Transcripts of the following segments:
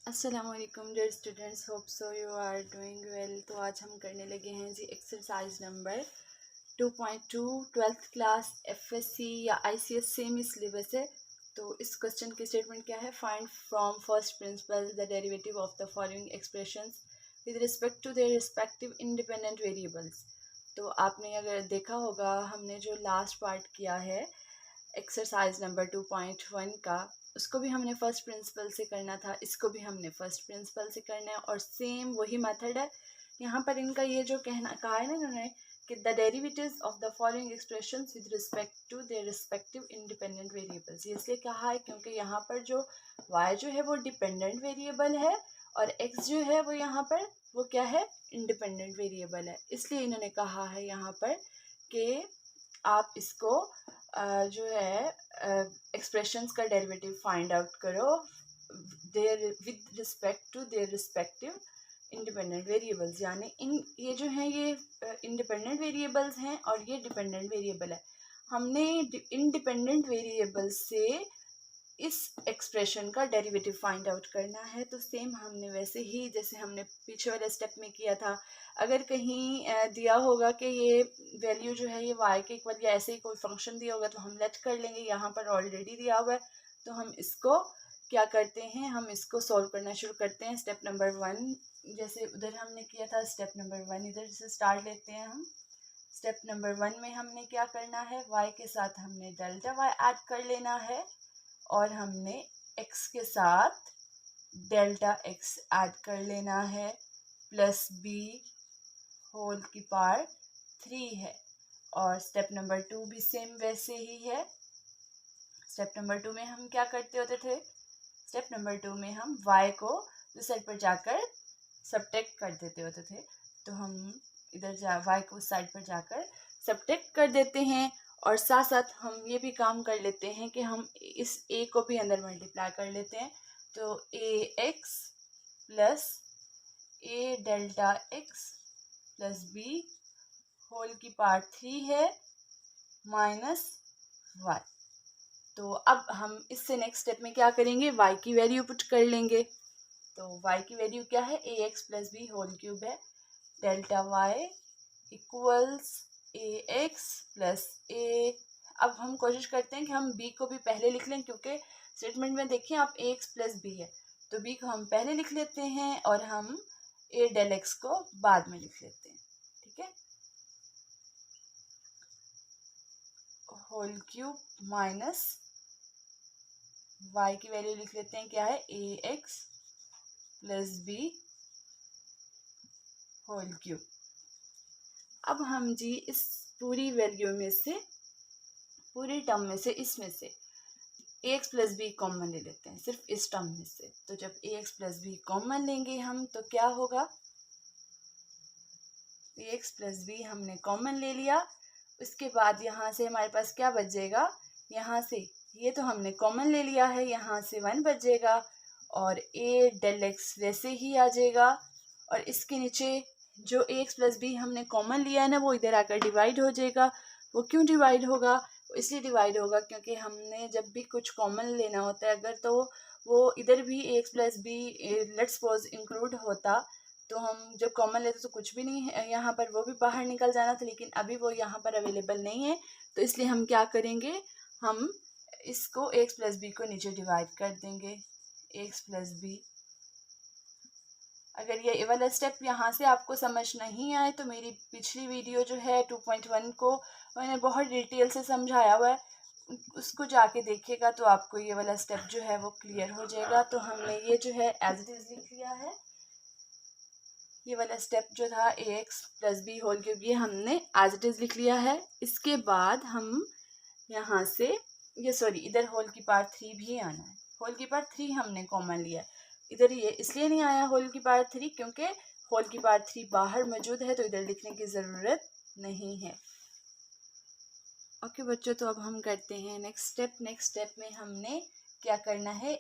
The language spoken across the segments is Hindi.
अस्सलामुअलैकुम dear students, hope so you are doing well. तो आज हम करने लगे हैं जी exercise number 2.2 twelfth class FSC या आईसीएस सेम ही सिलेबस है। तो इस क्वेश्चन की स्टेटमेंट क्या है? Find from first principle the derivative of the following expressions with respect to their respective independent variables. तो आपने अगर देखा होगा, हमने जो लास्ट पार्ट किया है एक्सरसाइज नंबर 2.1 का, उसको भी हमने फर्स्ट प्रिंसिपल से करना था, इसको भी हमने फर्स्ट प्रिंसिपल से करना है और सेम वही मेथड है। यहाँ पर इनका ये जो कहा है ना इन्होंने कि the derivatives of the following expressions with respect to their respective independent variables, ये इसलिए कहा है क्योंकि यहाँ पर जो y जो है वो डिपेंडेंट वेरिएबल है और x जो है वो यहाँ पर वो क्या है, इंडिपेंडेंट वेरिएबल है। इसलिए इन्होंने कहा है यहाँ पर कि आप इसको जो है एक्सप्रेशंस का डेरिवेटिव फाइंड आउट करो their with respect to their respective independent variables, यानी ये जो हैं ये इंडिपेंडेंट वेरिएबल्स हैं और ये डिपेंडेंट वेरिएबल है। हमने इंडिपेंडेंट वेरिएबल से इस एक्सप्रेशन का डेरिवेटिव फाइंड आउट करना है। तो सेम हमने वैसे ही जैसे हमने पीछे वाले स्टेप में किया था, अगर कहीं दिया होगा कि ये वैल्यू जो है ये y के इक्वल या ऐसे ही कोई फंक्शन दिया होगा तो हम लेट कर लेंगे। यहाँ पर ऑलरेडी दिया हुआ है तो हम इसको क्या करते हैं, हम इसको सॉल्व करना शुरू करते हैं। स्टेप नंबर 1 जैसे उधर हमने किया था, स्टेप नंबर 1 इधर से स्टार्ट लेते हैं हम। स्टेप नंबर 1 में हमने क्या करना है, y के साथ हमने डेल्टा y ऐड कर लेना है और हमने x के साथ डेल्टा x ऐड कर लेना है, प्लस b होल की पावर 3 है। और स्टेप नंबर 2 भी सेम वैसे ही है। स्टेप नंबर 2 में हम क्या करते होते थे, स्टेप नंबर 2 में हम y को उस साइड पर जाकर सब्ट्रैक्ट कर देते होते थे। तो हम इधर y को उस साइड पर जाकर सब्ट्रैक्ट कर देते हैं और साथ साथ हम ये भी काम कर लेते हैं कि हम इस a को भी अंदर मल्टीप्लाई कर लेते हैं। तो ax plus a delta x plus b whole की पावर 3 है माइनस y। तो अब हम इससे नेक्स्ट स्टेप में क्या करेंगे, y की वैल्यू पुट कर लेंगे। तो y की वैल्यू क्या है, ax plus b whole cube है, delta y equals ax plus a। अब हम कोशिश करते हैं कि हम b को भी पहले लिख लें, क्योंकि स्टेटमेंट में देखिए आप ax प्लस b है तो b को हम पहले लिख लेते हैं और हम a डेल x को बाद में लिख लेते हैं। ठीक है, होल क्यूब माइनस y की वैल्यू लिख लेते हैं, क्या है ax plus b whole cube. अब हम जी इस पूरी वैल्यू में से, पूरी टर्म में से, इसमें से ax प्लस बी कॉमन ले लेते हैं सिर्फ इस टर्म में से। तो जब ax प्लस बी कॉमन लेंगे हम तो क्या होगा, ax प्लस बी हमने कॉमन ले लिया। उसके बाद यहाँ से हमारे पास क्या बचेगा, यहाँ से ये तो हमने कॉमन ले लिया है, यहाँ से 1 बचेगा और a डेल x वैसे ही आ जाएगा। और इसके नीचे जो ax प्लस बी हमने कॉमन लिया है ना, वो इधर आकर डिवाइड हो जाएगा। वो क्यों डिवाइड होगा, इसलिए डिवाइड होगा क्योंकि हमने जब भी कुछ कॉमन लेना होता है अगर, तो वो इधर भी ax plus B let's suppose include होता तो हम जब कॉमन लेते तो कुछ भी नहीं है यहाँ पर, वो भी बाहर निकल जाना था, लेकिन अभी वो यहाँ पर अवेलेबल नहीं है। तो इसलिए हम क्या करेंगे, हम इसको ax प्लस बी को नीचे डिवाइड कर देंगे, ax प्लस बी। अगर ये वाला स्टेप यहाँ से आपको समझ नहीं आए तो मेरी पिछली वीडियो जो है 2.1 को मैंने बहुत डिटेल से समझाया हुआ है, उसको जाके देखिएगा तो आपको ये वाला स्टेप जो है वो क्लियर हो जाएगा। तो हमने ये जो है एज इट इज लिख लिया है, ये वाला स्टेप जो था ax plus B whole cube, ये हमने एज इट इज लिख लिया है। इसके बाद हम यहाँ से ये इधर होल की पावर 3 भी आना है, होल की पावर 3 हमने कॉमन लिया है। इधर ये इसलिए नहीं आया होल की पावर 3 क्योंकि होल की पावर 3 बाहर मौजूद है तो इधर लिखने की ज़रूरत नहीं है। ओके बच्चों, तो अब हम करते हैं नेक्स्ट स्टेप। नेक्स्ट स्टेप में हमने क्या करना है,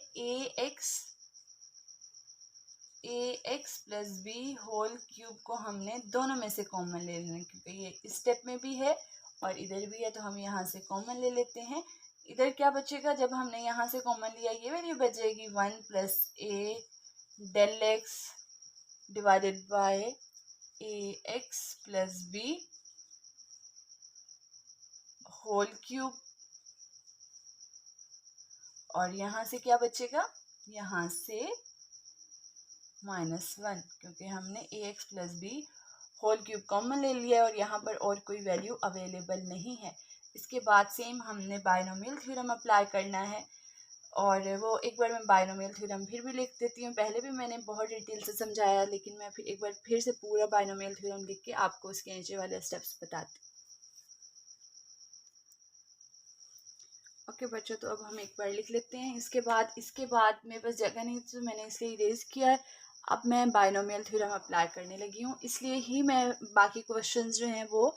ax plus B whole cube को हमने दोनों में से कॉमन ले लेना, क्योंकि ये इस स्टेप में भी है और इधर भी है तो हम यहाँ से कॉमन ले लेते हैं। इधर क्या बचेगा, जब हमने यहाँ से कॉमन लिया ये वैल्यू बचेगी 1 plus a del x divided by A x plus B whole cube, और यहाँ से क्या बचेगा, यहाँ से -1, क्योंकि हमने A x plus B whole cube common ले लिया है और यहाँ पर और कोई वैल्यू अवेलेबल नहीं है। इसके बाद सेम हमने बायनोमियल थ्योरम अप्लाई करना है, और वो एक बार मैं बायनोमियल थ्योरम फिर भी लिख देती हूँ। पहले भी मैंने बहुत डिटेल से समझाया, लेकिन मैं फिर एक बार फिर से पूरा बायनोमियल थ्योरम लिख के आपको उसके नीचे वाले स्टेप्स बताती हूँ। ओके बच्चों, तो अब हम एक बार लिख लेते हैं। इसके बाद मेरे पास जगह नहीं तो मैंने इसे इरेज किया है। अब मैं बायनोमियल थ्योरम अप्लाई करने लगी हूँ, इसलिए ही मैं बाकी क्वेश्चंस जो हैं वो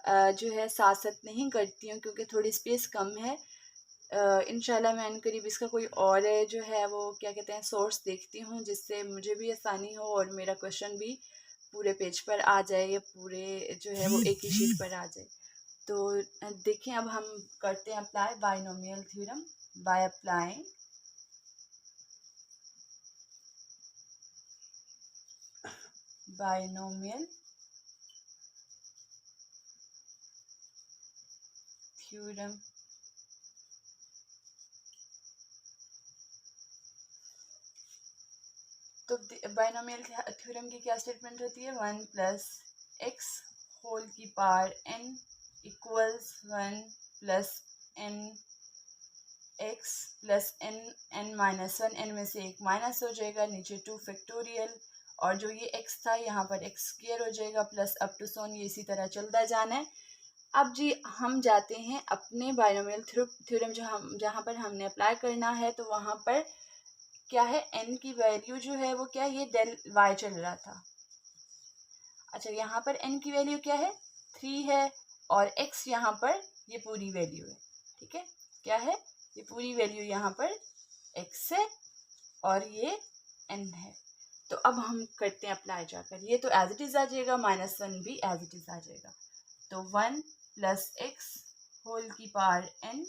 जो है साथ साथ नहीं करती हूँ, क्योंकि थोड़ी स्पेस कम है। इंशाल्लाह मैं करीब इसका कोई और जो है वो क्या कहते हैं सोर्स देखती हूँ, जिससे मुझे भी आसानी हो और मेरा क्वेश्चन भी पूरे पेज पर आ जाए, या पूरे जो है वो एक ही शीट पर आ जाए। तो देखिए, अब हम करते हैं apply binomial theorem by applying binomial theorem. तो बायनोमियल थ्योरम की क्या स्टेटमेंट होती है, 1 प्लस एक्स होल की power n equals 1 plus n x plus n minus 1, n में से एक माइनस हो जाएगा, नीचे 2 फैक्टोरियल, और जो ये x था यहाँ पर x स्क्वायर हो जाएगा, प्लस अप टू सोन, ये इसी तरह चलता जाना है। अब जी हम जाते हैं अपने बायनोमियल थ्योरम जहाँ पर हमने अप्लाई करना है, तो वहाँ पर क्या है, n की वैल्यू जो है वो क्या है, ये डेल y चल रहा था। अच्छा, यहाँ पर n की वैल्यू क्या है, 3 है, और x यहाँ पर ये पूरी वैल्यू है। ठीक है, क्या है, ये पूरी वैल्यू यहाँ पर x है और ये n है। तो अब हम करते हैं अप्लाई जाकर, ये तो एज इट इज आ जाएगा, -1 भी एज इट इज आ जाएगा। तो 1 प्लस एक्स होल की power n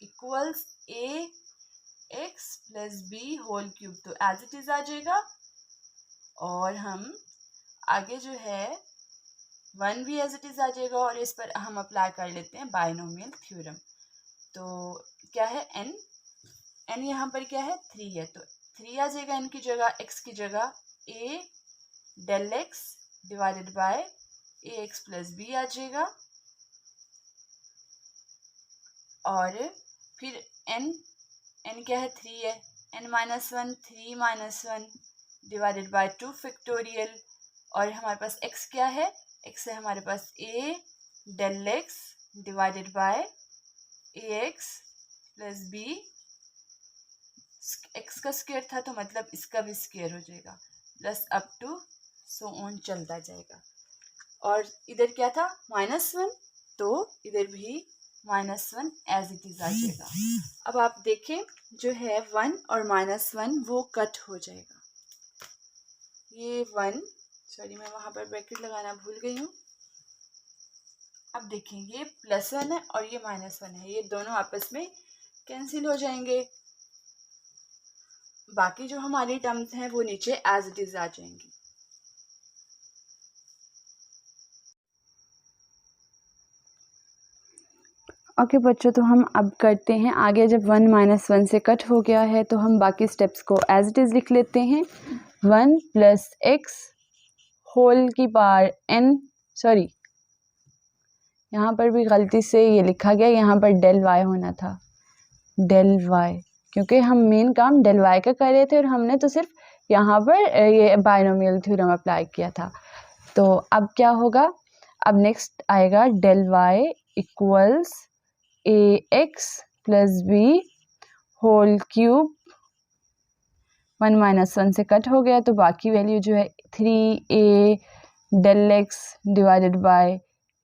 equals a x plus B whole cube, तो एज इट इज आ जाएगा। और हम आगे जो है 1 भी एज इट इज आ जाएगा, और इस पर हम अप्लाई कर लेते हैं बायनोमियल थ्योरम। तो क्या है, n यहाँ पर क्या है, 3 है, तो 3 आ जाएगा n की जगह, x की जगह a del x divided by A x plus B आ जाएगा, और फिर n क्या है, 3 है, n minus 1, 3 minus 1 divided by 2 factorial, और हमारे पास x क्या है, x है हमारे पास a del x divided by A x plus B, x का स्क्वायर था तो मतलब इसका भी स्क्वायर हो जाएगा, plus up to so on चलता जाएगा। और इधर क्या था, -1, तो इधर भी -1 एज इट इज आ जाएगा। अब आप देखें, जो है 1 और -1 वो कट हो जाएगा। ये 1, सॉरी मैं वहां पर ब्रैकेट लगाना भूल गई हूँ। अब देखें, ये +1 है और ये -1 है, ये दोनों आपस में कैंसिल हो जाएंगे। बाकी जो हमारी टर्म्स हैं वो नीचे एज इट इज आ जाएंगी। ओके बच्चों, तो हम अब करते हैं आगे। जब 1 - 1 से कट हो गया है तो हम बाकी स्टेप्स को एज इट इज़ लिख लेते हैं। 1 प्लस एक्स होल की पावर n, सॉरी यहाँ पर भी गलती से ये लिखा गया, यहाँ पर डेल y होना था, डेल y, क्योंकि हम मेन काम डेल y का कर रहे थे और हमने तो सिर्फ यहाँ पर ये बायनोमियल थ्योरम अप्लाई किया था। तो अब क्या होगा, अब नेक्स्ट आएगा del y equals A x plus B whole cube, 1 - 1 से कट हो गया तो बाकी वैल्यू जो है 3a del x divided by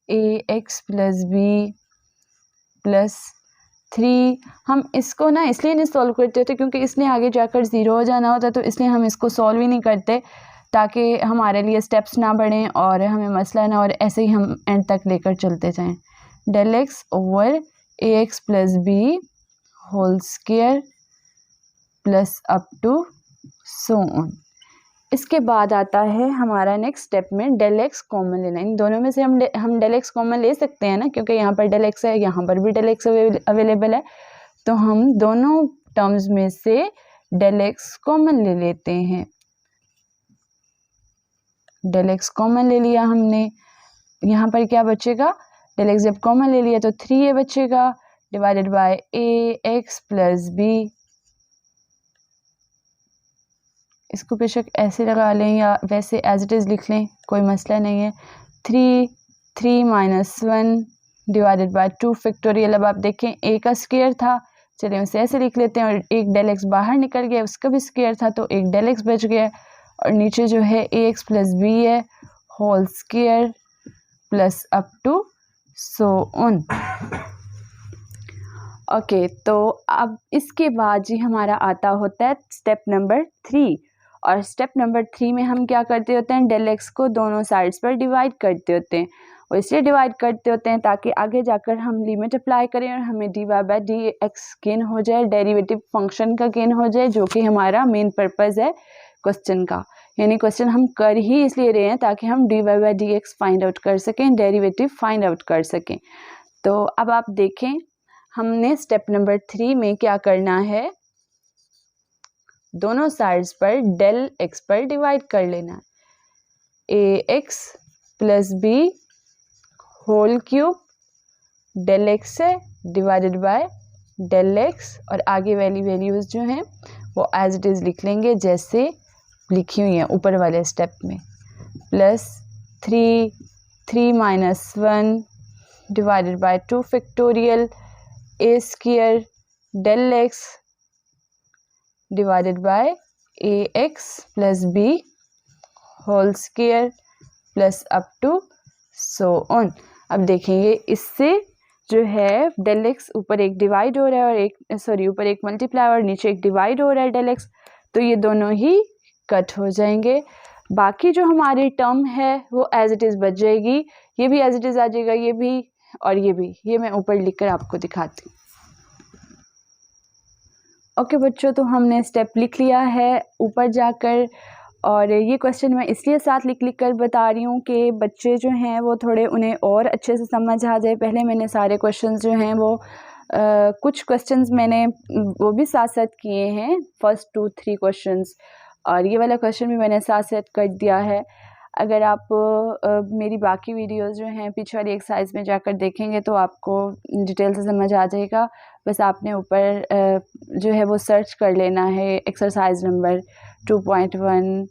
A x plus b plus 3। हम इसको ना इसलिए नहीं सॉल्व करते थे क्योंकि इसने आगे जाकर 0 हो जाना होता, तो इसलिए हम इसको सॉल्व ही नहीं करते ताकि हमारे लिए स्टेप्स ना बढ़ें और हमें मसला ना, और ऐसे ही हम एंड तक लेकर चलते जाएं। Del x over a x plus B whole square plus up to so on. इसके बाद आता है हमारा नेक्स्ट स्टेप में डेल एक्स कॉमन लेना। इन दोनों में से हम डेल एक्स कॉमन ले सकते हैं ना, क्योंकि यहाँ पर डेल एक्स है, यहाँ पर भी डेल एक्स अवेलेबल है, तो हम दोनों टर्म्स में से डेल एक्स कॉमन ले लेते हैं। डेल एक्स कॉमन ले लिया हमने, यहाँ पर क्या बचेगा, डेल एक्स जब कॉमन ले लिया तो 3a बचेगा divided by A x plus b. इसको बेशक ऐसे लगा लें या वैसे एज इट इज़ लिख लें, कोई मसला नहीं है। 3 माइनस 1 डिवाइडेड बाय 2 फैक्टोरियल। अब आप देखें a का स्क्वायर था, चलिए उसे ऐसे लिख लेते हैं, और एक डेल एक्स बाहर निकल गया, उसका भी स्क्वायर था तो एक डेल एक्स बच गया, और नीचे जो है ए एक्स प्लस बी है whole square plus up to so on. Okay, तो अब इसके बाद जी हमारा आता होता है स्टेप नंबर 3, और स्टेप नंबर 3 में हम क्या करते होते हैं, डेल एक्स को दोनों साइड्स पर डिवाइड करते होते हैं, और इसलिए डिवाइड करते होते हैं ताकि आगे जाकर हम लिमिट अप्लाई करें और हमें d y by d x gain हो जाए, डेरिवेटिव फंक्शन का गेन हो जाए, जो कि हमारा मेन पर्पज़ है क्वेश्चन का। यानी क्वेश्चन हम कर ही इसलिए रहे हैं ताकि हम d y by d x find out कर सकें, डेरिवेटिव फाइंड आउट कर सकें। तो अब आप देखें, हमने स्टेप नंबर 3 में क्या करना है, दोनों साइड्स पर डेल एक्स पर डिवाइड कर लेना है। ए x plus B whole cube del X है डिवाइडेड बाय डेल एक्स, और आगे वाली वैल्यूज़ जो हैं वो एज इट इज़ लिख लेंगे जैसे लिखी हुई हैं ऊपर वाले स्टेप में, plus 3 minus 1 divided by 2 factorial a square del x divided by A x plus B whole square plus up to so on. अब देखेंगे इससे जो है डेल एक्स ऊपर एक डिवाइड हो रहा है और एक ऊपर एक मल्टीप्लाई और नीचे एक डिवाइड हो रहा है डेल एक्स, तो ये दोनों ही कट हो जाएंगे। बाकी जो हमारी टर्म है वो एज इट इज़ बच जाएगी, ये भी एज इट इज़ आ जाएगा, ये भी और ये भी, ये मैं ऊपर लिखकर आपको दिखाती हूँ। ओके बच्चों, तो हमने स्टेप लिख लिया है ऊपर जाकर, और ये क्वेश्चन मैं इसलिए साथ लिख कर बता रही हूँ कि बच्चे जो हैं वो थोड़े उन्हें और अच्छे से समझ आ जाए। पहले मैंने सारे क्वेश्चंस जो हैं वो कुछ क्वेश्चंस मैंने वो भी साथ साथ किए हैं, फर्स्ट 2-3 क्वेश्चंस, और ये वाला क्वेश्चन भी मैंने साथ साथ कर दिया है। अगर आप मेरी बाकी वीडियोस जो हैं पीछे वाली एक्सरसाइज में जाकर देखेंगे तो आपको डिटेल से समझ आ जाएगा। बस आपने ऊपर जो है वो सर्च कर लेना है एक्सरसाइज नंबर 2.1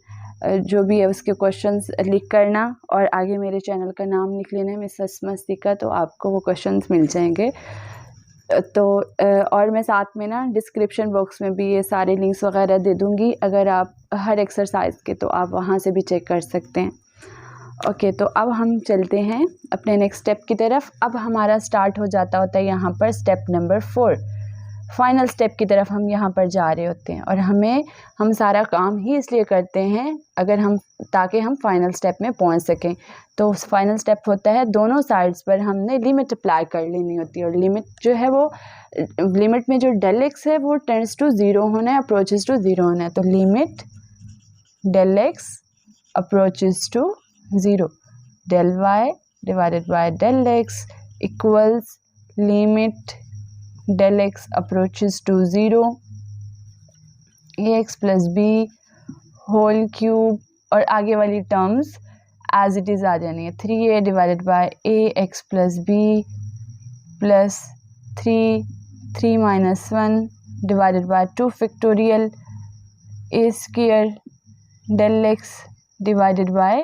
जो भी है उसके क्वेश्चंस लिख करना, और आगे मेरे चैनल का नाम लिख लेना है मिसेस मस्तिका, तो आपको वो क्वेश्चंस मिल जाएंगे। तो और मैं साथ में ना डिस्क्रिप्शन बॉक्स में भी ये सारे लिंक्स वगैरह दे दूँगी, अगर आप हर एक्सरसाइज के, तो आप वहाँ से भी चेक कर सकते हैं। ओके, तो अब हम चलते हैं अपने नेक्स्ट स्टेप की तरफ। अब हमारा स्टार्ट हो जाता होता है यहाँ पर स्टेप नंबर 4, फाइनल स्टेप की तरफ हम यहाँ पर जा रहे होते हैं, और हम सारा काम ही इसलिए करते हैं ताकि हम फाइनल स्टेप में पहुँच सकें। तो फाइनल स्टेप होता है दोनों साइड्स पर हमने लिमिट अप्लाई कर लेनी होती है, और लिमिट जो है वो लिमिट में जो डेल एक्स है वो टेंड्स टू 0 होना है, अप्रोचेस टू 0 होना है। तो limit del x approaches to 0 del y divided by del x equals limit del x approaches to 0 a x plus B whole cube, और आगे वाली टर्म्स एज इट इज़ आ जानी है, 3a divided by A x plus b plus 3 minus 1 divided by 2 factorial a square del x divided by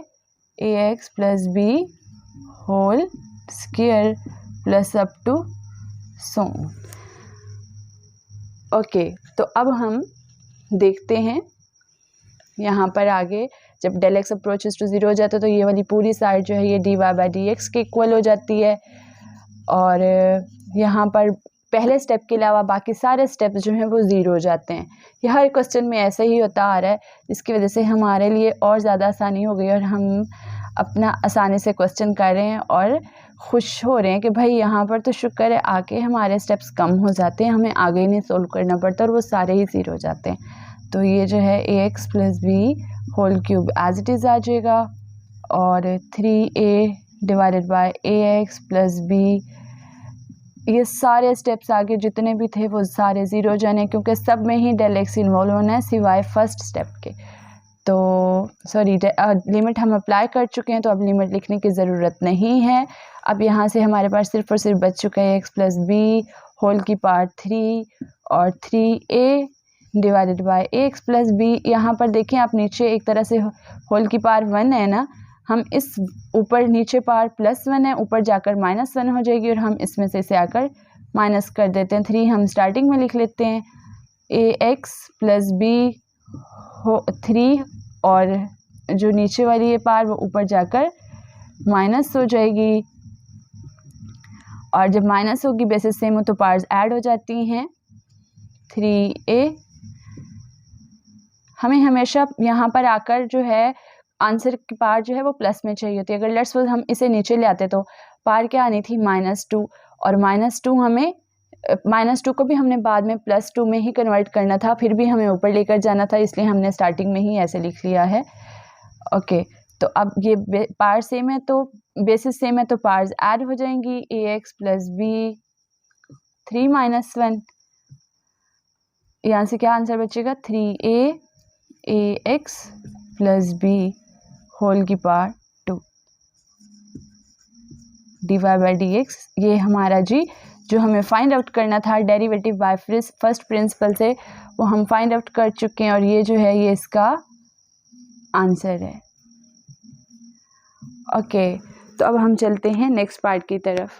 A x plus B whole square plus up to so. Okay, तो अब हम देखते हैं यहाँ पर आगे जब डेल एक्स अप्रोचेस टू 0 हो जाता है तो ये वाली पूरी साइड जो है ये d y by d x के इक्वल हो जाती है, और यहाँ पर पहले स्टेप के अलावा बाकी सारे स्टेप्स जो हैं वो 0 हो जाते हैं। ये हर क्वेश्चन में ऐसा ही होता आ रहा है, जिसकी वजह से हमारे लिए और ज़्यादा आसानी हो गई और हम अपना आसानी से क्वेश्चन कर रहे हैं और खुश हो रहे हैं कि भाई यहाँ पर तो शुक्र है आगे हमारे स्टेप्स कम हो जाते हैं, हमें आगे ही नहीं सोल्व करना पड़ता और वो सारे ही 0 हो जाते हैं। तो ये जो है ए x plus B whole cube as it is आ जाएगा, और 3a divided by A x plus B. ये सारे स्टेप्स आगे जितने भी थे वो सारे ज़ीरो जाने, क्योंकि सब में ही डेल एक्स इन्वॉल्व होना है सिवाय फर्स्ट स्टेप के। तो सॉरी, लिमिट हम अप्लाई कर चुके हैं तो अब लिमिट लिखने की ज़रूरत नहीं है। अब यहाँ से हमारे पास सिर्फ और सिर्फ बच चुका है एक्स प्लस बी होल की पावर 3 और 3a divided by x plus b. यहाँ पर देखें आप, नीचे एक तरह से होल की पावर 1 है ना, हम इस ऊपर नीचे पावर +1 है, ऊपर जाकर -1 हो जाएगी और हम इसमें से इसे आकर माइनस कर देते हैं। 3 हम स्टार्टिंग में लिख लेते हैं, ए एक्स प्लस बी 3 और जो नीचे वाली ये पावर वो ऊपर जाकर माइनस हो जाएगी, और जब माइनस होगी बेसिस सेम हो तो पावर्स ऐड हो जाती हैं। 3a हमें हमेशा यहाँ पर आकर जो है आंसर की पावर जो है वो प्लस में चाहिए होती है। अगर लेट्स सपोज हम इसे नीचे ले आते तो पावर क्या आनी थी -2, और -2 हमें -2 को भी हमने बाद में +2 में ही कन्वर्ट करना था, फिर भी हमें ऊपर लेकर जाना था, इसलिए हमने स्टार्टिंग में ही ऐसे लिख लिया है। ओके, तो अब ये पावर सेम है तो बेसिस सेम है तो पावर्स ऐड हो जाएंगी। ए एक्स प्लस बी 3 - 1, यहाँ से क्या आंसर बचेगा 3a ax plus B whole की पावर 2 dy बाई dx। ये हमारा जी जो हमें फाइंड आउट करना था डेरिवेटिव बाय फर्स्ट प्रिंसिपल से, वो हम फाइंड आउट कर चुके हैं, और ये जो है ये इसका आंसर है। ओके, तो अब हम चलते हैं नेक्स्ट पार्ट की तरफ।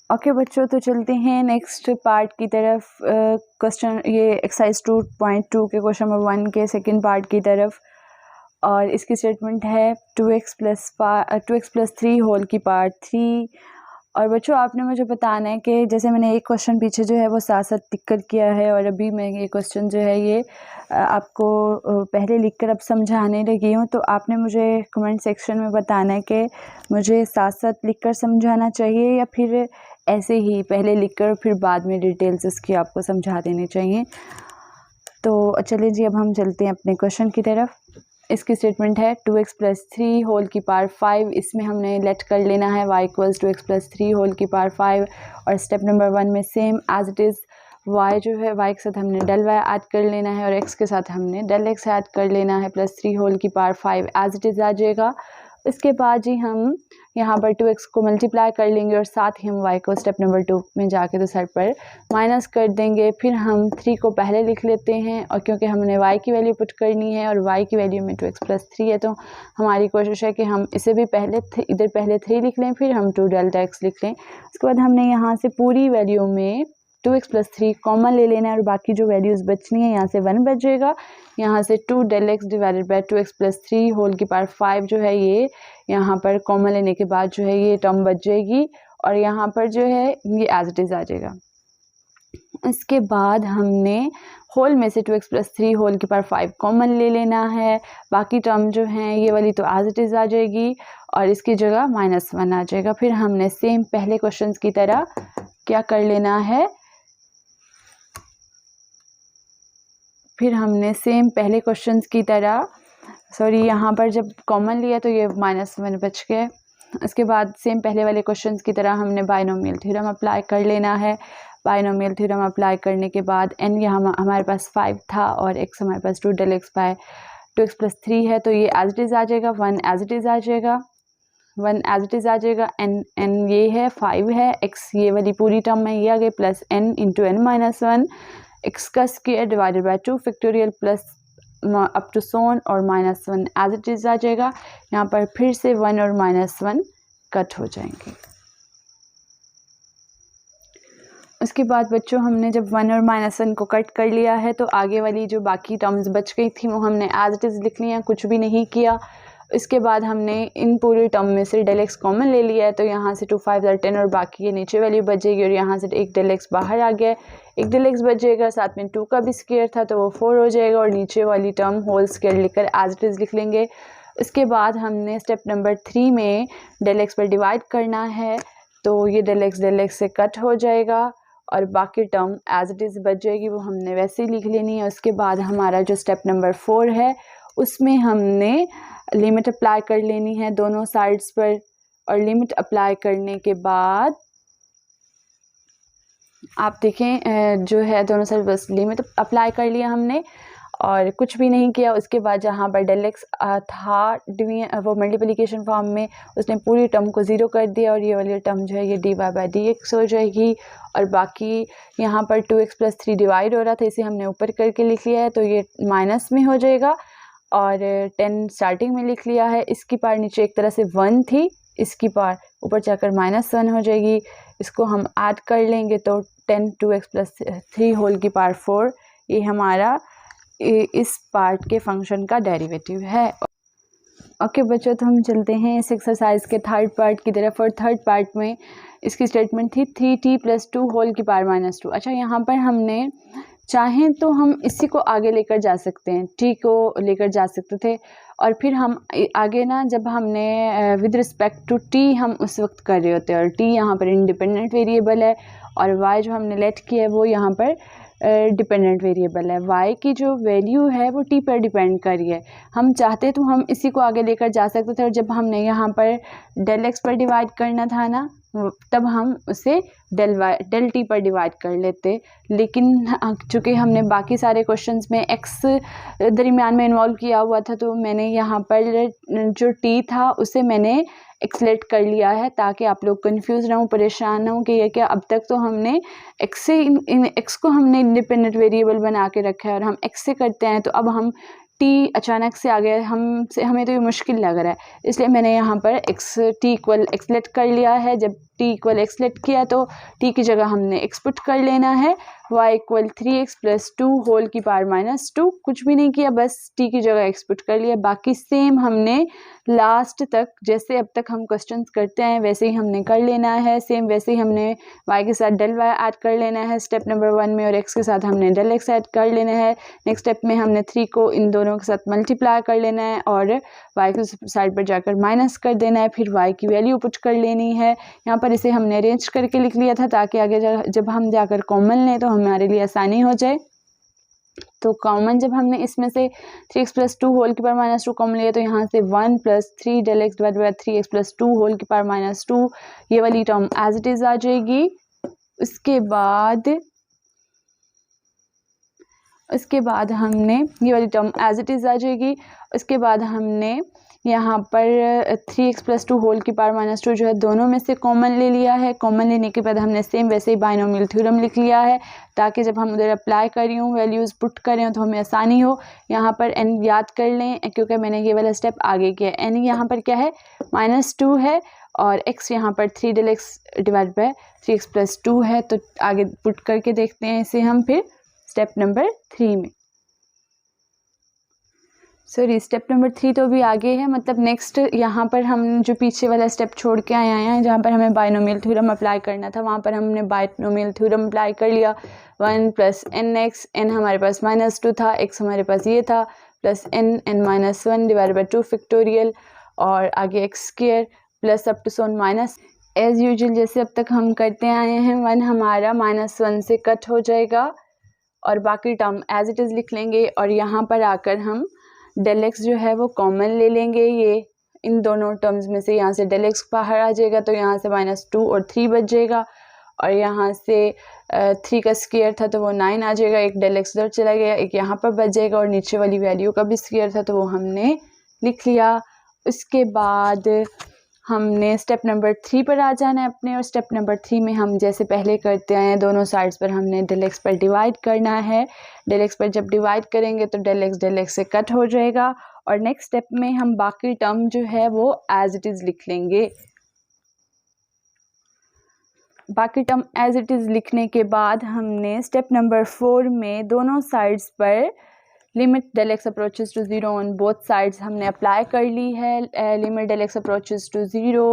ओके बच्चों, तो चलते हैं नेक्स्ट पार्ट की तरफ। क्वेश्चन ये एक्सरसाइज 2.2 के क्वेश्चन नंबर 1 के सेकंड पार्ट की तरफ, और इसकी स्टेटमेंट है 2x प्लस 3 होल की पावर 3। और बच्चों आपने मुझे बताना है कि जैसे मैंने एक क्वेश्चन पीछे जो है वो साथ साथ टिक कर किया है, और अभी मैं ये क्वेश्चन जो है ये आपको पहले लिखकर अब समझाने लगी हूँ, तो आपने मुझे कमेंट सेक्शन में बताना है कि मुझे साथ साथ लिखकर समझाना चाहिए या फिर ऐसे ही पहले लिखकर फिर बाद में डिटेल्स इसकी आपको समझा देनी चाहिए। तो चलिए जी, अब हम चलते हैं अपने क्वेश्चन की तरफ। इसकी स्टेटमेंट है 2x प्लस 3 होल की पावर 5। इसमें हमने लेट कर लेना है y equals to x plus 3 whole की पावर 5, और स्टेप नंबर 1 में same as it is y जो है y के साथ हमने डेल y ऐड कर लेना है और x के साथ हमने डेल x ऐड कर लेना है, प्लस 3 होल की पावर 5 एज इट इज़ आ जाएगा। इसके बाद जी हम यहाँ पर 2x को मल्टीप्लाई कर लेंगे और साथ ही हम y को स्टेप नंबर 2 में जाके तो साइड पर माइनस कर देंगे। फिर हम 3 को पहले लिख लेते हैं, और क्योंकि हमने y की वैल्यू पुट करनी है और y की वैल्यू में 2x प्लस 3 है, तो हमारी कोशिश है कि हम इसे भी पहले इधर पहले 3 लिख लें, फिर हम 2 डेल्टा x लिख लें। उसके बाद हमने यहाँ से पूरी वैल्यू में 2x प्लस 3 कॉमन ले लेना है, और बाकी जो वैल्यूज़ बचनी है यहाँ से 1 बच जाएगा। यहाँ से 2 del x divided by 2x plus 3 whole की पावर 5 जो है ये यहाँ पर कॉमन लेने के बाद जो है ये टर्म बच जाएगी, और यहाँ पर जो है ये एज इट इज़ आ जाएगा। इसके बाद हमने होल में से 2x प्लस 3 होल की पावर 5 कॉमन ले लेना है। बाकी टर्म जो हैं ये वाली तो एज इट इज़ आ जाएगी, और इसकी जगह -1 आ जाएगा। फिर हमने सेम पहले क्वेश्चन की तरह क्या कर लेना है, फिर हमने सेम पहले क्वेश्चंस की तरह यहाँ पर जब कॉमन लिया तो ये -1 बच गए। इसके बाद सेम पहले वाले क्वेश्चंस की तरह हमने बाइनोमियल थ्योरम अप्लाई कर लेना है। बाइनोमियल थ्योरम अप्लाई करने के बाद n यहाँ हमारे पास 5 था और x हमारे पास 2 del x by 2x plus 3 है, तो ये एज इट इज़ आ जाएगा, 1 एज इट इज़ आ जाएगा, 1 एज इट इज़ आ जाएगा। n ये है 5 है, x ये वाली पूरी टर्म में ये आ गई plus n into n minus 1, x का square divided by 2 factorial plus up to so on और -1 एज इट इज़ आ जाएगा। यहाँ पर फिर से 1 और -1 कट हो जाएंगे। उसके बाद बच्चों हमने जब 1 और -1 को कट कर लिया है तो आगे वाली जो बाकी टर्म्स बच गई थी वो हमने एज इट इज़ लिख लिया, कुछ भी नहीं किया। इसके बाद हमने इन पूरे टर्म में से डेल एक्स कॉमन ले लिया है, तो यहाँ से 2 5 10 और बाकी ये नीचे वैल्यू बचेगी, और यहाँ से एक डेल एक्स बाहर आ गया, एक डेल एक्स बचेगा, साथ में 2 का भी स्क्वायर था तो वो 4 हो जाएगा, और नीचे वाली टर्म होल स्क्वायर लिखकर एज इट इज़ लिख लेंगे। इसके बाद हमने स्टेप नंबर 3 में डेल एक्स पर डिवाइड करना है, तो ये डेल एक्स से कट हो जाएगा, और बाकी टर्म एज इट इज़ बच जाएगी, वो हमने वैसे ही लिख लेनी है। उसके बाद हमारा जो स्टेप नंबर 4 है उसमें हमने लिमिट अप्लाई कर लेनी है दोनों साइड्स पर, और लिमिट अप्लाई करने के बाद आप देखें जो है दोनों साइड बस लिमिट अप्लाई कर लिया हमने और कुछ भी नहीं किया। उसके बाद जहाँ पर डेल एक्स था वो मल्टीप्लिकेशन फॉर्म में, उसने पूरी टर्म को ज़ीरो कर दिया और ये वाली टर्म जो है ये dy बाई डी एक्स हो जाएगी। और बाकी यहाँ पर 2x + 3 डिवाइड हो रहा था, इसे हमने ऊपर करके लिख लिया है तो ये माइनस में हो जाएगा। और 10 स्टार्टिंग में लिख लिया है। इसकी पार नीचे एक तरह से 1 थी, इसकी पार ऊपर जाकर -1 हो जाएगी। इसको हम ऐड कर लेंगे तो 10 2x + 3 होल की पावर 4 ये हमारा इस पार्ट के फंक्शन का डेरिवेटिव है। ओके बच्चों, तो हम चलते हैं इस एक्सरसाइज के थर्ड पार्ट की तरफ। और थर्ड पार्ट में इसकी स्टेटमेंट थी 3t + 2 होल की पावर -2। अच्छा, यहाँ पर हमने चाहें तो हम इसी को आगे लेकर जा सकते हैं, t को लेकर जा सकते थे और फिर हम आगे ना जब हमने विद रिस्पेक्ट टू t हम उस वक्त कर रहे होते हैं और t यहाँ पर इंडिपेंडेंट वेरिएबल है और y जो हमने लेट किया है वो यहाँ पर डिपेंडेंट वेरिएबल है। y की जो वैल्यू है वो t पर डिपेंड कर रही है। हम चाहते तो हम इसी को आगे लेकर जा सकते थे और जब हमने यहाँ पर डेल x पर डिवाइड करना था ना तब हम उसे डेल t पर डिवाइड कर लेते, लेकिन चूँकि हमने बाकी सारे क्वेश्चंस में x दरमियान में इन्वॉल्व किया हुआ था तो मैंने यहाँ पर जो t था उसे मैंने एक्सलेट कर लिया है ताकि आप लोग कंफ्यूज ना हो, परेशान ना हो कि ये क्या। अब तक तो हमने x से x को हमने इंडिपेंडेंट वेरिएबल बना के रखा है और हम x से करते हैं, तो अब हम t अचानक से आ गया हमें तो ये मुश्किल लग रहा है, इसलिए मैंने यहाँ पर t इक्वल एक्सलेट कर लिया है। जब t इक्वल एक्सलेट किया तो t की जगह हमने x पुट कर लेना है, y इक्वल 3x + 2 होल की पावर -2। कुछ भी नहीं किया, बस t की जगह x पुट कर लिया। बाकी सेम हमने लास्ट तक जैसे अब तक हम क्वेश्चंस करते हैं वैसे ही हमने कर लेना है। सेम वैसे ही हमने y के साथ डेल y ऐड कर लेना है स्टेप नंबर 1 में और x के साथ हमने डेल x ऐड कर लेना है। नेक्स्ट स्टेप में हमने 3 को इन दोनों के साथ मल्टीप्लाई कर लेना है और y की साइड पर जाकर माइनस कर देना है, फिर y की वैल्यू पुट कर लेनी है। यहाँ पर इसे हमने अरेंज करके लिख लिया था ताकि आगे जब हम जाकर कॉमन लें तो हमारे लिए आसानी हो जाए। तो कॉमन जब हमने इसमें से 3x + 2 होल की पावर -2 कॉमन लिया तो यहाँ से 1 + 3 del x divide by 3x + 2 whole की पावर -2 ये वाली टर्म एज इट इज़ आ जाएगी। उसके बाद हमने ये वाली टर्म एज इट इज़ आ जाएगी। उसके बाद हमने यहाँ पर 3x + 2 होल की पावर -2 जो है दोनों में से कॉमन ले लिया है। कॉमन लेने के बाद हमने सेम वैसे ही बाइनोमियल थ्योरम लिख लिया है ताकि जब हम उधर अप्लाई कर रही हूँ वैल्यूज़ पुट करें तो हमें आसानी हो। यहाँ पर n याद कर लें क्योंकि मैंने ये वाला स्टेप आगे किया है। n यहाँ पर क्या है -2 है और x यहाँ पर 3 del x divide by 3x + 2 है। तो आगे पुट करके देखते हैं इसे हम फिर स्टेप नंबर 3 में। सॉरी, स्टेप नंबर 3 तो भी आगे है, मतलब नेक्स्ट यहाँ पर हम जो पीछे वाला स्टेप छोड़ के आए हैं जहाँ पर हमें बाइनोमियल थ्योरम अप्लाई करना था वहाँ पर हमने बाइनोमियल थ्योरम अप्लाई कर लिया। 1 + nx, n हमारे पास -2 था, x हमारे पास ये था, plus n -1 divide by 2 factorial और आगे x² plus up to so on minus. As usual जैसे अब तक हम करते आए हैं 1 हमारा -1 से कट हो जाएगा और बाकी टर्म एज इट इज़ लिख लेंगे और यहाँ पर आकर हम डेल एक्स जो है वो कॉमन ले लेंगे। ये इन दोनों टर्म्स में से यहाँ से डेल एक्स बाहर आ जाएगा तो यहाँ से -2 और 3 बच जाएगा और यहाँ से 3 का स्क्वायर था तो वो 9 आ जाएगा। एक डेल एक्स उधर चला गया, एक यहाँ पर बच जाएगा और नीचे वाली वैल्यू का भी स्क्वायर था तो वो हमने लिख लिया। उसके बाद हमने स्टेप नंबर 3 पर आ जाना है अपने और स्टेप नंबर 3 में हम जैसे पहले करते आए हैं दोनों साइड्स पर हमने डेल एक्स पर डिवाइड करना है। डेल एक्स पर जब डिवाइड करेंगे तो डेल एक्स से कट हो जाएगा और नेक्स्ट स्टेप में हम बाकी टर्म जो है वो एज इट इज़ लिख लेंगे। बाकी टर्म एज इट इज़ लिखने के बाद हमने स्टेप नंबर 4 में दोनों साइड्स पर limit del x approaches to 0 on both sides हमने अप्लाई कर ली है। Limit del x approaches to 0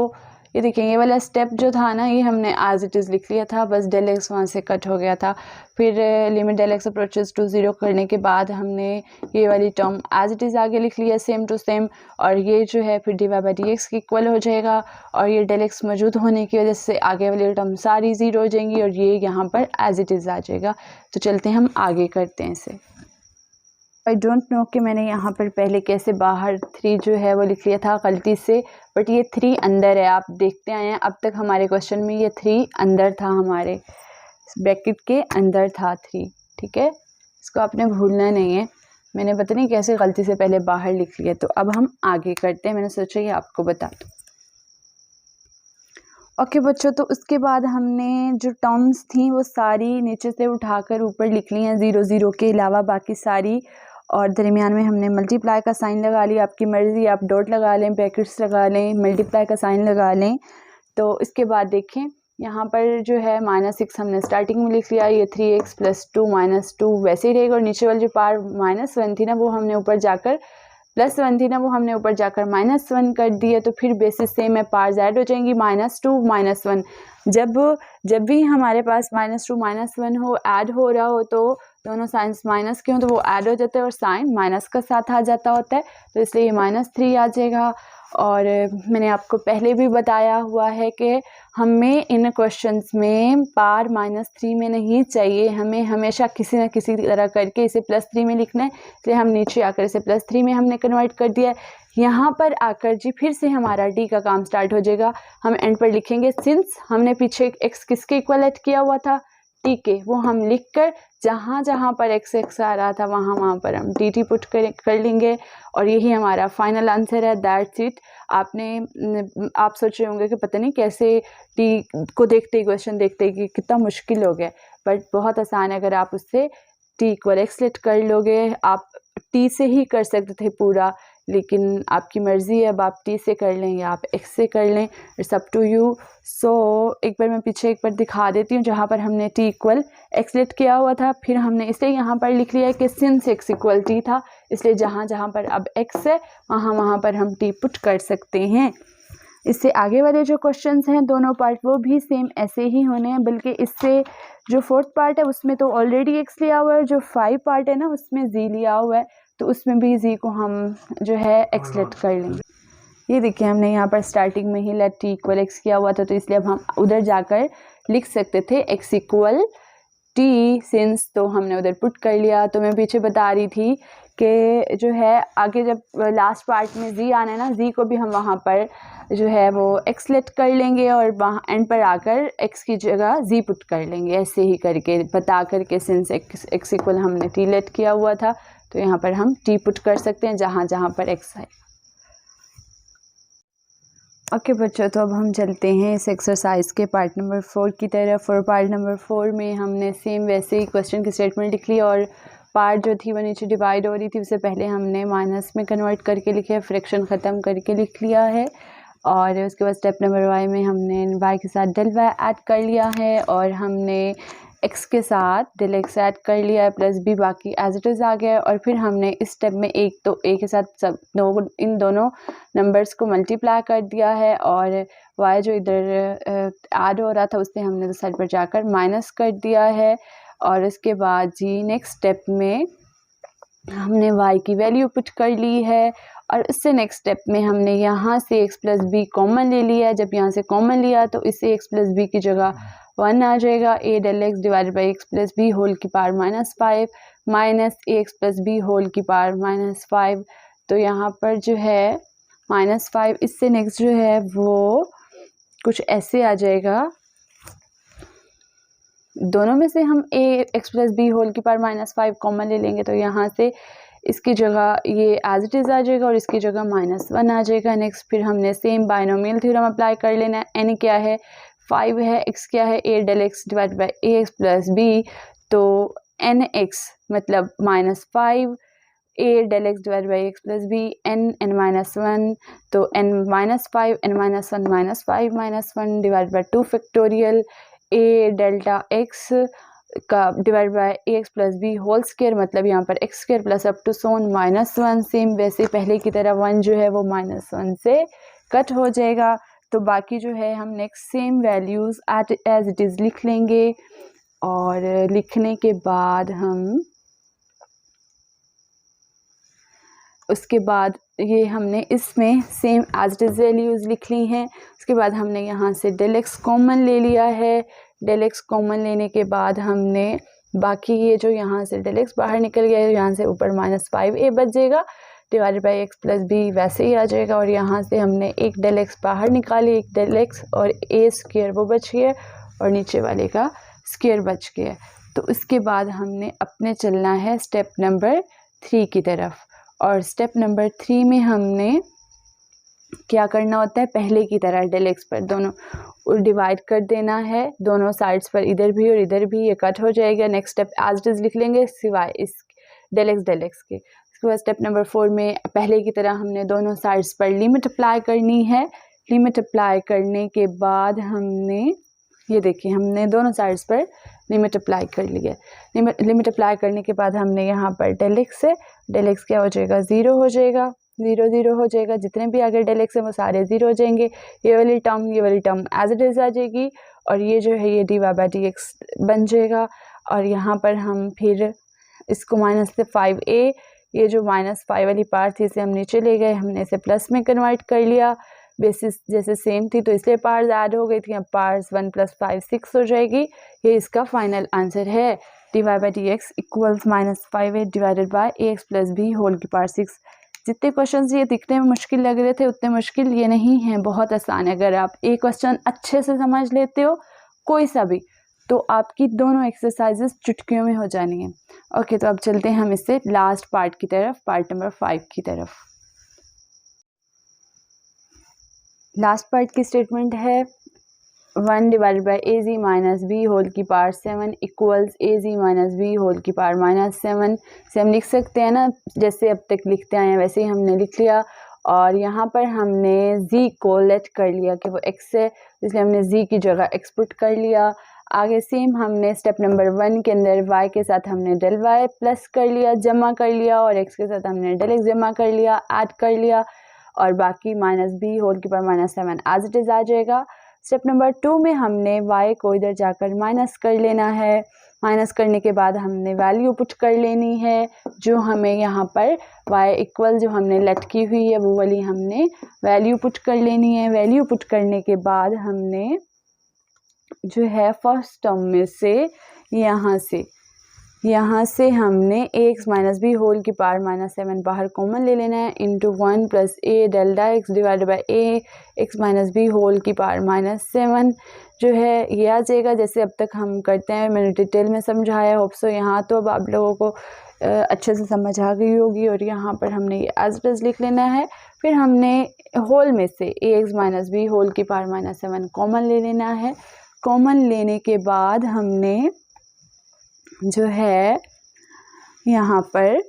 ये देखिए ये वाला स्टेप जो था ना, ये हमने एज इट इज़ लिख लिया था, बस डेल एक्स वहाँ से कट हो गया था। फिर limit del x approaches to 0 करने के बाद हमने ये वाली टर्म एज इट इज़ आगे लिख लिया सेम टू सेम, और ये जो है फिर d y by d x के इक्वल हो जाएगा, और ये डेल एक्स मौजूद होने की वजह से आगे वाली टर्म सारी 0 हो जाएंगी, और ये यहाँ पर एज इट इज़ आ जाएगा। तो चलते हैं हम आगे करते हैं इसे। आई डोंट नो कि मैंने यहाँ पर पहले कैसे बाहर 3 जो है वो लिख लिया था गलती से, बट ये 3 अंदर है, आप देखते आए हैं अब तक हमारे क्वेश्चन में ये 3 अंदर था, हमारे ब्रैकेट के अंदर था 3, ठीक है, इसको आपने भूलना नहीं है। मैंने पता नहीं कैसे गलती से पहले बाहर लिख लिया। तो अब हम आगे करते हैं, मैंने सोचा ये आपको बता दूँ। ओके बच्चों, तो उसके बाद हमने जो टर्म्स थी वो सारी नीचे से उठाकर ऊपर लिख ली हैं, 0 0 के अलावा बाकी सारी, और दरमियान में हमने मल्टीप्लाई का साइन लगा लिया। आपकी मर्ज़ी, आप डॉट लगा लें, ब्रैकेट्स लगा लें, मल्टीप्लाई का साइन लगा लें। तो इसके बाद देखें यहाँ पर जो है -6 हमने स्टार्टिंग में लिख लिया, ये 3x + 2 - 2 वैसे ही रहेगा, और नीचे वाली जो पार -1 थी ना वो हमने ऊपर जाकर +1 थी ना वो हमने ऊपर जाकर -1 कर दिया। तो फिर बेसिस सेम है, पार्स ऐड हो जाएंगी, -2 -1। जब भी हमारे पास -2 -1 हो, ऐड हो रहा हो, तो दोनों साइंस माइनस के हों तो वो ऐड हो जाते हैं और साइन माइनस का साथ आ जाता होता है, तो इसलिए ये -3 आ जाएगा। और मैंने आपको पहले भी बताया हुआ है कि हमें इन क्वेश्चंस में पार -3 में नहीं चाहिए, हमें हमेशा किसी न किसी तरह करके इसे +3 में लिखना है, इसलिए हम नीचे आकर इसे +3 में हमने कन्वर्ट कर दिया। यहाँ पर आकर जी फिर से हमारा डी का काम स्टार्ट हो जाएगा। हम एंड पर लिखेंगे सिंस हमने पीछे एक्स किसके इक्वल ऐड किया हुआ था, टी के, वो हम लिख कर जहाँ जहाँ पर एक्स एक्स आ रहा था वहाँ पर हम टी पुट कर लेंगे, और यही हमारा फाइनल आंसर है। That's it. आप सोच रहे होंगे कि पता नहीं कैसे टी को देखते ही, क्वेश्चन देखते ही कि कितना मुश्किल हो गया, बट बहुत आसान है। अगर आप उससे टी इक्वल एक्स लेट कर लोगे, आप टी से ही कर सकते थे पूरा, लेकिन आपकी मर्ज़ी है, अब आप टी से कर लें या आप एक्स से कर लें, इट्स अप टू यू। सो एक बार मैं पीछे एक बार दिखा देती हूँ, जहाँ पर हमने टी इक्वल एक्स लेट किया हुआ था, फिर हमने इसलिए यहाँ पर लिख लिया है कि सिंस एक्स इक्वल टी था, इसलिए जहाँ जहाँ पर अब एक्स है वहाँ पर हम टी पुट कर सकते हैं। इससे आगे वाले जो क्वेश्चंस हैं दोनों पार्ट वो भी सेम ऐसे ही होने हैं, बल्कि इससे जो 4th पार्ट है उसमें तो ऑलरेडी एक्स लिया हुआ है, जो 5 पार्ट है ना उसमें जी लिया हुआ है, तो उसमें भी जी को हम जो है एक्स लेट कर लेंगे। ये देखिए हमने यहाँ पर स्टार्टिंग में ही लेट टी इक्वल एक्स किया हुआ था, तो इसलिए अब हम उधर जाकर लिख सकते थे एक्स इक्वल टी, सिंस तो हमने उधर पुट कर लिया। तो मैं पीछे बता रही थी कि जो है आगे जब लास्ट पार्ट में जी आना है ना, जी को भी हम वहाँ पर जो है वो एक्स लेट कर लेंगे, और वहाँ एंड पर आकर एक्स की जगह जी पुट कर लेंगे, ऐसे ही करके बता करके सिंस एक्स इक्वल हमने टी लेट किया हुआ था, तो यहाँ पर हम टी पुट कर सकते हैं जहाँ जहाँ पर एक्स है। ओके बच्चों, तो अब हम चलते हैं इस एक्सरसाइज के पार्ट नंबर 4 की तरफ। और पार्ट नंबर 4 में हमने सेम वैसे ही क्वेश्चन की स्टेटमेंट लिख ली, और पार्ट जो थी वो नीचे डिवाइड हो रही थी, उससे पहले हमने माइनस में कन्वर्ट करके लिखे, फ्रैक्शन ख़त्म करके लिख लिया है। और उसके बाद स्टेप नंबर वाई में हमने वाई के साथ डेल वाई ऐड कर लिया है, और हमने एक्स के साथ डेल एक्स ऐड कर लिया है, प्लस बी बाकी एज इट इज़ आ गया है। और फिर हमने इस स्टेप में एक के साथ सब इन दोनों नंबर्स को मल्टीप्लाई कर दिया है, और वाई जो इधर ऐड हो रहा था उससे हमने तो साइड पर जाकर माइनस कर दिया है। और उसके बाद जी नेक्स्ट स्टेप में हमने y की वैल्यू पुट कर ली है, और इससे नेक्स्ट स्टेप में हमने यहाँ से x + b कॉमन ले लिया है। जब यहाँ से कॉमन लिया तो इससे x + b की जगह 1 आ जाएगा, a del x divided by x + b whole की power -5 minus ax + b whole की पावर -5। तो यहाँ पर जो है -5, इससे नेक्स्ट जो है वो कुछ ऐसे आ जाएगा। दोनों में से हम x + b होल की पावर -5 कॉमन ले लेंगे, तो यहाँ से इसकी जगह ये एज इट इज़ आ जाएगा और इसकी जगह -1 आ जाएगा। नेक्स्ट फिर हमने सेम बाइनोमियल थ्योरम अप्लाई कर लेना है। n क्या है 5 है, x क्या है a del x divide by ax + b, तो nx मतलब -5, a del x divide by x + b, n-1, तो n-5 n-1 -5 -1 divide by 2 factorial a delta x का divide by ax + b whole square, मतलब यहाँ पर x² plus up to so on -1। Same वैसे पहले की तरह 1 जो है वो -1 से कट हो जाएगा। तो बाकी जो है हम next same values as it is लिख लेंगे। और लिखने के बाद हम उसके बाद ये हमने इसमें same as it is values लिख ली हैं। उसके बाद हमने यहाँ से डेल एक्स कॉमन ले लिया है। डेल एक्स कॉमन लेने के बाद हमने बाकी ये जो यहाँ से डेल एक्स बाहर निकल गया है, यहाँ से ऊपर -5a बचेगा divided by x plus b वैसे ही आ जाएगा। और यहाँ से हमने एक डेल एक्स बाहर निकाली, एक डेल एक्स और a स्क्वायर वो बच गया और नीचे वाले का स्क्वायर बच गया। तो उसके बाद हमने अपने चलना है स्टेप नंबर 3 की तरफ। और स्टेप नंबर 3 में हमने क्या करना होता है, पहले की तरह डेल एक्स पर दोनों डिवाइड कर देना है, दोनों साइड्स पर, इधर भी और इधर भी, ये कट हो जाएगा। Next step as it is लिख लेंगे सिवाय इस डेल एक्स के। उसके बाद स्टेप नंबर 4 में पहले की तरह हमने दोनों साइड्स पर लिमिट अप्लाई करनी है। लिमिट अप्लाई करने के बाद हमने ये देखिए हमने दोनों साइड्स पर लिमिट अप्लाई कर लिया। लिमिट अप्लाई करने के बाद हमने यहाँ पर डेल एक्स है, डेल एक्स क्या हो जाएगा, 0 हो जाएगा, 0 0 हो जाएगा। जितने भी आगे डेल एक्स है वो सारे 0 हो जाएंगे। ये वाली टर्म एज इट इज़ आ जाएगी और ये जो है ये dy बाई डी एक्स बन जाएगा। और यहाँ पर हम फिर इसको माइनस से 5a, ये जो -5 वाली पार्ट थी इसे हम नीचे ले गए, हमने इसे प्लस में कन्वर्ट कर लिया। बेसिस जैसे सेम थी तो इसलिए पार्ट्स ऐड हो गई थी, अब पार्ट्स 1 + 5 6 हो जाएगी। ये इसका फाइनल आंसर है। dy by d x equals -5a divided by ax plus B whole की पावर 6। जितने क्वेश्चंस ये दिखने में मुश्किल लग रहे थे उतने मुश्किल ये नहीं हैं, बहुत आसान है। अगर आप एक क्वेश्चन अच्छे से समझ लेते हो कोई सा भी, तो आपकी दोनों एक्सरसाइजेस चुटकियों में हो जानी है। ओके, तो अब चलते हैं हम इससे लास्ट पार्ट की तरफ, पार्ट नंबर 5 की तरफ। लास्ट पार्ट की स्टेटमेंट है 1 divided by az minus B whole की power 7 equals az minus B whole की पावर -7 से हम लिख सकते हैं ना, जैसे अब तक लिखते आए हैं वैसे ही हमने लिख लिया। और यहाँ पर हमने z को लेट कर लिया कि वो x है, इसलिए हमने z की जगह x पुट कर लिया। आगे सेम हमने स्टेप नंबर 1 के अंदर y के साथ हमने डेल y प्लस कर लिया, जमा कर लिया, और x के साथ हमने डेल x जमा कर लिया, ऐड कर लिया, और बाकी -b होल की पावर -7 एज इट इज़ आ जाएगा। स्टेप नंबर 2 में हमने y को इधर जाकर माइनस कर लेना है। माइनस करने के बाद हमने वैल्यू पुट कर लेनी है, जो हमें यहाँ पर y इक्वल जो हमने लेट की हुई है वो वाली हमने वैल्यू पुट कर लेनी है। वैल्यू पुट करने के बाद हमने जो है फर्स्ट टर्म में से यहाँ से हमने ax माइनस बी होल की पावर -7 बाहर कॉमन ले लेना है, into 1 + a delta x divided by a x minus B whole की पावर -7 जो है ये आ जाएगा। जैसे अब तक हम करते हैं, मैंने डिटेल में समझाया, होप सो यहाँ तो अब आप लोगों को अच्छे से समझ आ गई होगी। और यहाँ पर हमने ये एज इट इज़ लिख लेना है। फिर हमने होल में से ax माइनस बी होल की पावर -7 कॉमन ले लेना है। कॉमन लेने के बाद हमने जो है यहाँ पर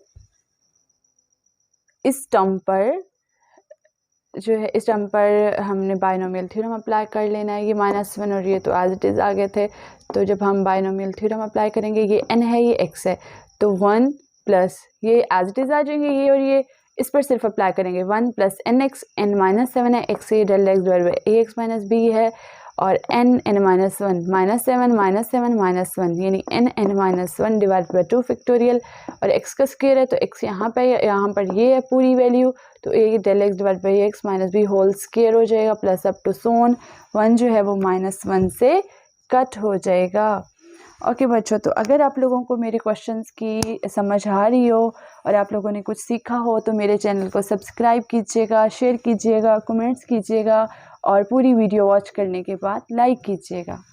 इस टर्म पर हमने बाइनोमियल थ्योरम अप्लाई कर लेना है। ये -1 और ये तो एज इट इज़ आ गए थे, तो जब हम बाइनोमियल थ्योरम अप्लाई करेंगे, ये n है ये x है, तो 1 प्लस ये एज इट इज़ आ जाएंगे, ये और ये इस पर सिर्फ अप्लाई करेंगे 1 + nx, n -7 है, x ये del x divide by ax minus b है, और n -1 -7 यानी n डिवाइड बाई 2 फैक्टोरियल, और x का स्क्वायर है तो x यहाँ पर ये है पूरी वैल्यू, तो a del x divide by x minus B whole square हो जाएगा, प्लस अप टू सोन 1 जो है वो -1 से कट हो जाएगा। ओके बच्चों, तो अगर आप लोगों को मेरे क्वेश्चंस की समझ आ रही हो और आप लोगों ने कुछ सीखा हो तो मेरे चैनल को सब्सक्राइब कीजिएगा, शेयर कीजिएगा, कमेंट्स कीजिएगा, और पूरी वीडियो वॉच करने के बाद लाइक कीजिएगा।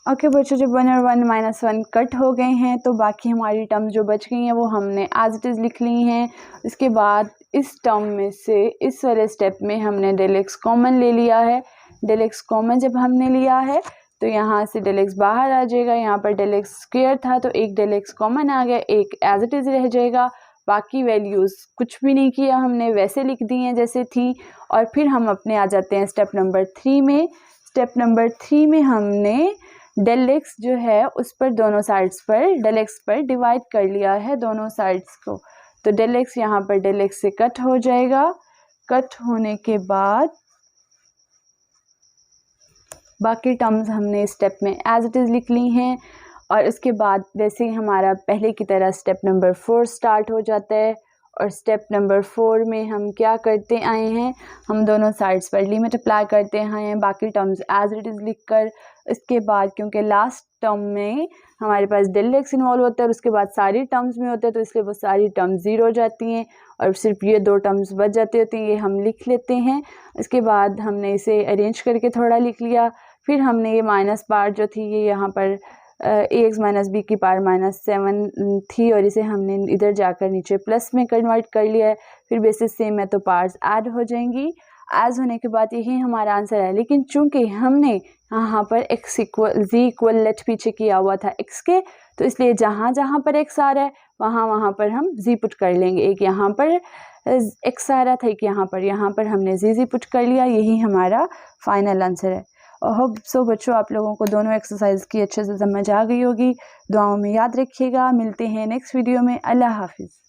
ओके बच्चों, जब 1 और 1 -1 कट हो गए हैं तो बाकी हमारी टर्म जो बच गई हैं वो हमने एज इट इज़ लिख ली हैं। इसके बाद इस टर्म में से इस वाले स्टेप में हमने डेल एक्स कॉमन ले लिया है। डेल एक्स कॉमन जब हमने लिया है तो यहाँ से डेल एक्स बाहर आ जाएगा, यहाँ पर डेल एक्स स्क्वायर था तो एक डेल एक्स कॉमन आ गया, एक एज इट इज़ रह जाएगा। बाकी वैल्यूज़ कुछ भी नहीं किया हमने, वैसे लिख दी हैं जैसे थी। और फिर हम अपने आ जाते हैं स्टेप नंबर 3 में। स्टेप नंबर 3 में हमने डेल एक्स जो है उस पर दोनों साइड्स पर डेल एक्स पर डिवाइड कर लिया है दोनों साइड्स को, तो डेल एक्स यहाँ पर डेल एक्स से कट हो जाएगा, कट होने के बाद बाकी टर्म्स हमने स्टेप में एज इट इज़ लिख ली हैं। और उसके बाद वैसे ही हमारा पहले की तरह स्टेप नंबर 4 स्टार्ट हो जाता है। और स्टेप नंबर 4 में हम क्या करते आए हैं, हम दोनों साइड्स पर लिमिट अप्लाई करते आए हैं बाकी टर्म्स एज इट इज़ लिख कर। इसके बाद क्योंकि लास्ट टर्म में हमारे पास डेल एक्स इन्वॉल्व होता है और उसके बाद सारी टर्म्स में होते हैं, तो इसलिए वो सारी टर्म्स ज़ीरो हो जाती हैं और सिर्फ ये 2 टर्म्स बच जाती होती हैं, ये हम लिख लेते हैं। इसके बाद हमने इसे अरेंज करके थोड़ा लिख लिया। फिर हमने ये माइनस पार्ट जो थी ये यहाँ पर ax माइनस बी की पावर -7 थी और इसे हमने इधर जाकर नीचे प्लस में कन्वर्ट कर लिया है। फिर बेसिस सेम है तो पार्ट्स ऐड हो जाएंगी। ऐड होने के बाद यही हमारा आंसर है। लेकिन चूंकि हमने यहाँ पर x equal z equal let पीछे किया हुआ था x के, तो इसलिए जहाँ जहाँ पर x आ रहा है वहाँ पर हम z पुट कर लेंगे। एक यहाँ पर x आ रहा था, एक यहाँ पर हमने z पुट कर लिया। यही हमारा फाइनल आंसर है। और होप सो बच्चों आप लोगों को दोनों एक्सरसाइज की अच्छे से समझ आ गई होगी। दुआओं में याद रखिएगा। मिलते हैं नेक्स्ट वीडियो में। अल्लाह हाफिज़।